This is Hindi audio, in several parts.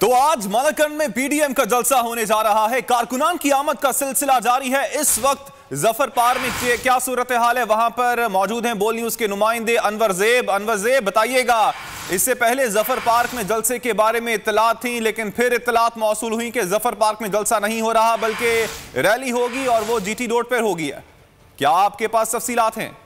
तो आज मलकन में पीडीएम का जलसा होने जा रहा है। कारकुनान की आमद का सिलसिला जारी है। इस वक्त जफर पार्क में क्या सूरत हाल है, वहां पर मौजूद हैं बोल न्यूज के नुमाइंदे अनवर ज़ेब बताइएगा। इससे पहले जफर पार्क में जलसे के बारे में इत्तलात थी, लेकिन फिर इत्तलात मौसूल हुई कि जफर पार्क में जलसा नहीं हो रहा बल्कि रैली होगी और वो जीटी रोड पर होगी। क्या आपके पास तफसीलात हैं?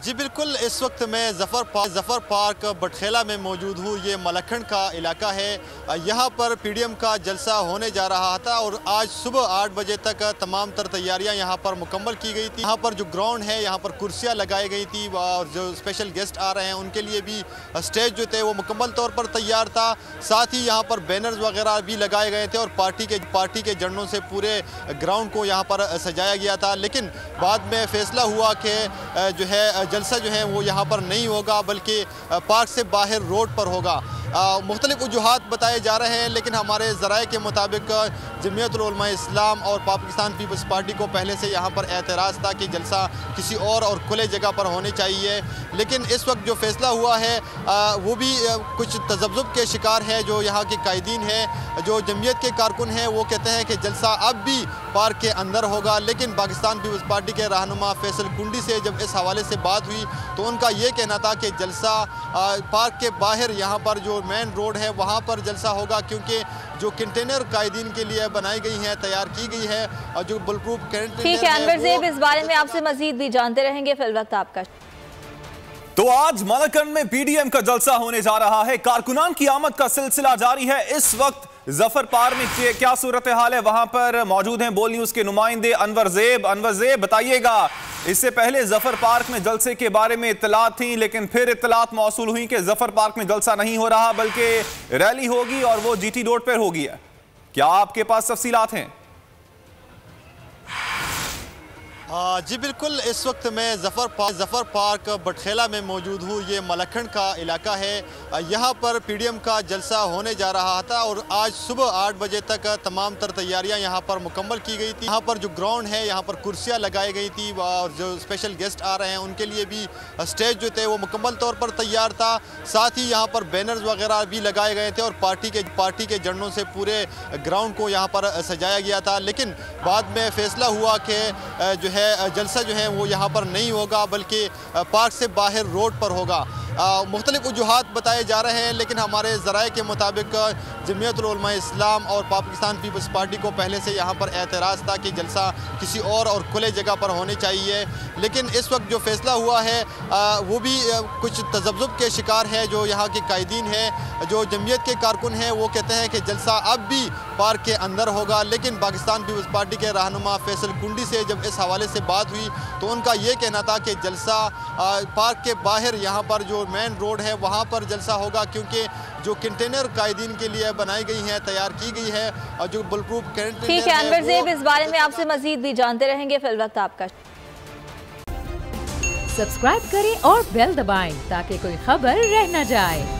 जी बिल्कुल, इस वक्त मैं जफर पार्क बटखेला में मौजूद हूँ। ये मलखन का इलाका है। यहाँ पर पीडीएम का जलसा होने जा रहा था और आज सुबह 8 बजे तक तमाम तर तैयारियाँ यहाँ पर मुकम्मल की गई थी। यहाँ पर जो ग्राउंड है, यहाँ पर कुर्सियाँ लगाई गई थी और जो स्पेशल गेस्ट आ रहे हैं उनके लिए भी स्टेज जो थे वो मुकम्मल तौर पर तैयार था। साथ ही यहाँ पर बैनर्स वगैरह भी लगाए गए थे और पार्टी के झंडों से पूरे ग्राउंड को यहाँ पर सजाया गया था। लेकिन बाद में फैसला हुआ कि जो है जलसा जो है वो यहाँ पर नहीं होगा बल्कि पार्क से बाहर रोड पर होगा। मुख्तलिफ वजूहात बताए जा रहे हैं, लेकिन हमारे ज़राए के मुताबिक जमीयतुल उलमा इस्लाम और पाकिस्तान पीपल्स पार्टी को पहले से यहाँ पर एतराज़ था कि जलसा किसी और खुले जगह पर होनी चाहिए। लेकिन इस वक्त जो फैसला हुआ है वो भी कुछ तज़ब्ज़ुब के शिकार है। जो यहाँ के कायदीन हैं, जो जमीयत के कारकुन हैं, वो कहते हैं कि जलसा अब भी पार्क के अंदर होगा। लेकिन पाकिस्तान पीपल्स पार्टी के रहनुमा फैसल कुंडी से जब इस हवाले से बात हुई तो उनका ये कहना था कि जलसा पार्क के बाहर यहाँ पर जो मेन रोड है वहाँ पर जलसा होगा, क्योंकि जो कंटेनर कायदीन के लिए बनाई गई हैं, तैयार की गई है और जो बुलप्रूफ कंटेनर। ठीक है अनवर ज़ेब, इस बारे में आपसे मजीद भी जानते रहेंगे। फिल वक्त आपका। तो आज मलकन में पीडीएम का जलसा होने जा रहा है। कारकुनान की आमद का सिलसिला जारी है। इस वक्त जफर पार्क में क्या सूरत हाल है, वहां पर मौजूद हैं बोल न्यूज के नुमाइंदे अनवर ज़ेब बताइएगा। इससे पहले जफर पार्क में जलसे के बारे में इत्तलात थी, लेकिन फिर इत्तलात मौसूल हुई कि जफर पार्क में जलसा नहीं हो रहा बल्कि रैली होगी और वो जीटी रोड पर होगी। क्या आपके पास तफसीलात हैं? जी बिल्कुल, इस वक्त मैं जफर पार्क बटखेला में मौजूद हूँ। ये मलखन का इलाका है। यहाँ पर पीडीएम का जलसा होने जा रहा था और आज सुबह 8 बजे तक तमाम तर तैयारियाँ यहाँ पर मुकम्मल की गई थी। यहाँ पर जो ग्राउंड है, यहाँ पर कुर्सियाँ लगाई गई थी और जो स्पेशल गेस्ट आ रहे हैं उनके लिए भी स्टेज जो थे वो मुकम्मल तौर पर तैयार था। साथ ही यहाँ पर बैनर्स वगैरह भी लगाए गए थे और पार्टी के झंडों से पूरे ग्राउंड को यहाँ पर सजाया गया था। लेकिन बाद में फैसला हुआ कि जो है जलसा जो है वो यहाँ पर नहीं होगा बल्कि पार्क से बाहर रोड पर होगा। मुख्तलिफ वजूहात बताए जा रहे हैं, लेकिन हमारे ज़राए के मुताबिक जमीयतुल उलमा इस्लाम और पाकिस्तान पीपल्स पार्टी को पहले से यहाँ पर एतराज़ था कि जलसा किसी और खुले जगह पर होनी चाहिए। लेकिन इस वक्त जो फैसला हुआ है वो भी कुछ तज़ब्ज़ुब के शिकार है। जो यहाँ के कायदीन हैं, जो जमीयत के कारकुन हैं, वो कहते हैं कि जलसा अब भी पार्क के अंदर होगा। लेकिन पाकिस्तान पीपल्स पार्टी के रहनुमा फैसल कुंडी से जब इस हवाले से बात हुई तो उनका ये कहना था कि जलसा पार्क के बाहर यहाँ पर जो मेन रोड है वहाँ पर जलसा होगा, क्योंकि जो कंटेनर कायदीन के लिए बनाई गई हैं, तैयार की गई है और जो बुलप्रूफ कंटेनर। ठीक है अनवर ज़ेब, इस बारे में आपसे मजीद भी जानते रहेंगे। फिल वक्त आपका। सब्सक्राइब करें और बेल दबाएं ताकि कोई खबर रह न जाए।